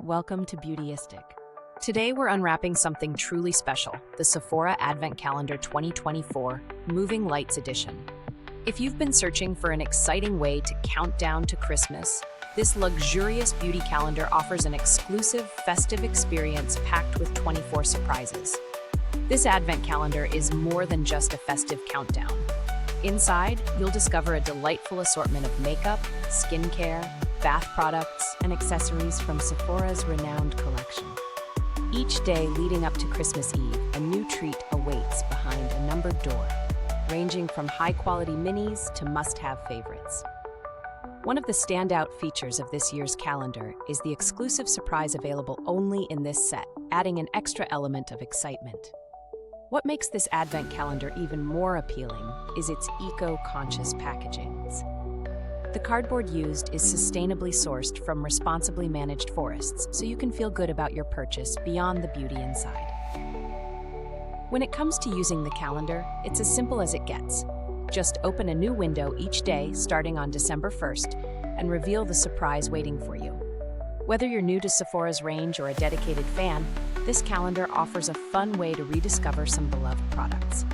welcome to Beautyistic. Today we're unwrapping something truly special, the Sephora Advent Calendar 2024 Moving Lights Edition. If you've been searching for an exciting way to count down to Christmas, this luxurious beauty calendar offers an exclusive, festive experience packed with 24 surprises. This Advent calendar is more than just a festive countdown. Inside, you'll discover a delightful assortment of makeup, skincare, bath products, and accessories from Sephora's renowned collection. Each day leading up to Christmas Eve, a new treat awaits behind a numbered door, ranging from high-quality minis to must-have favorites. One of the standout features of this year's calendar is the exclusive surprise available only in this set, adding an extra element of excitement. What makes this Advent calendar even more appealing is its eco-conscious packaging. The cardboard used is sustainably sourced from responsibly managed forests, so you can feel good about your purchase beyond the beauty inside. When it comes to using the calendar, it's as simple as it gets. Just open a new window each day starting on December 1st and reveal the surprise waiting for you. Whether you're new to Sephora's range or a dedicated fan, this calendar offers a fun way to rediscover some beloved products.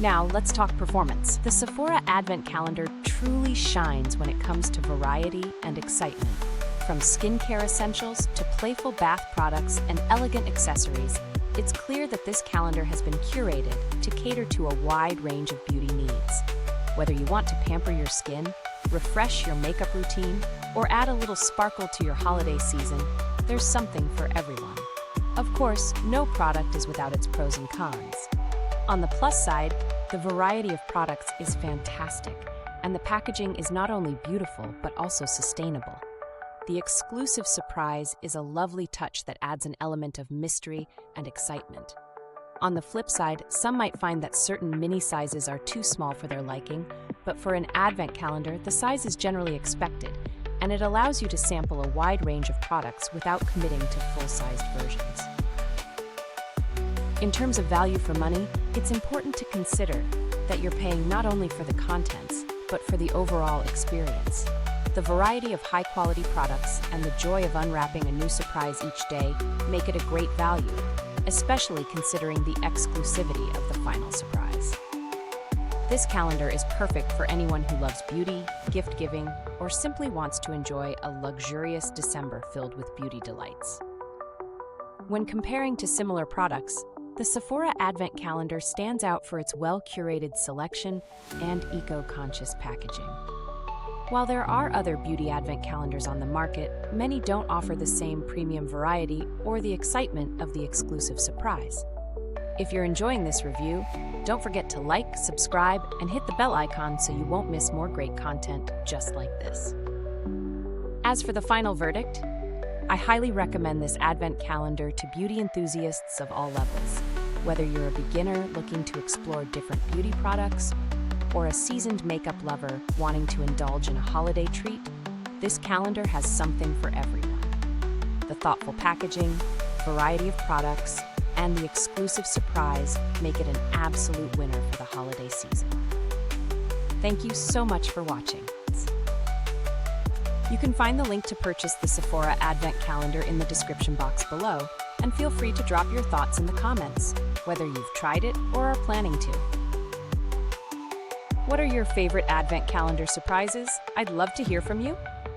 Now, let's talk performance. The Sephora Advent Calendar truly shines when it comes to variety and excitement. From skincare essentials to playful bath products and elegant accessories, it's clear that this calendar has been curated to cater to a wide range of beauty needs. Whether you want to pamper your skin, refresh your makeup routine, or add a little sparkle to your holiday season, there's something for everyone. Of course, no product is without its pros and cons. On the plus side, the variety of products is fantastic, and the packaging is not only beautiful but also sustainable. The exclusive surprise is a lovely touch that adds an element of mystery and excitement. On the flip side, some might find that certain mini sizes are too small for their liking, but for an Advent calendar, the size is generally expected, and it allows you to sample a wide range of products without committing to full-sized versions. In terms of value for money, it's important to consider that you're paying not only for the contents, but for the overall experience. The variety of high-quality products and the joy of unwrapping a new surprise each day make it a great value, especially considering the exclusivity of the final surprise. This calendar is perfect for anyone who loves beauty, gift-giving, or simply wants to enjoy a luxurious December filled with beauty delights. When comparing to similar products, the Sephora Advent Calendar stands out for its well-curated selection and eco-conscious packaging. While there are other beauty Advent calendars on the market, many don't offer the same premium variety or the excitement of the exclusive surprise. If you're enjoying this review, don't forget to like, subscribe, and hit the bell icon so you won't miss more great content just like this. As for the final verdict, I highly recommend this Advent calendar to beauty enthusiasts of all levels. Whether you're a beginner looking to explore different beauty products or a seasoned makeup lover wanting to indulge in a holiday treat, this calendar has something for everyone. The thoughtful packaging, variety of products, and the exclusive surprise make it an absolute winner for the holiday season. Thank you so much for watching. You can find the link to purchase the Sephora Advent Calendar in the description box below, and feel free to drop your thoughts in the comments, whether you've tried it or are planning to. What are your favorite Advent Calendar surprises? I'd love to hear from you.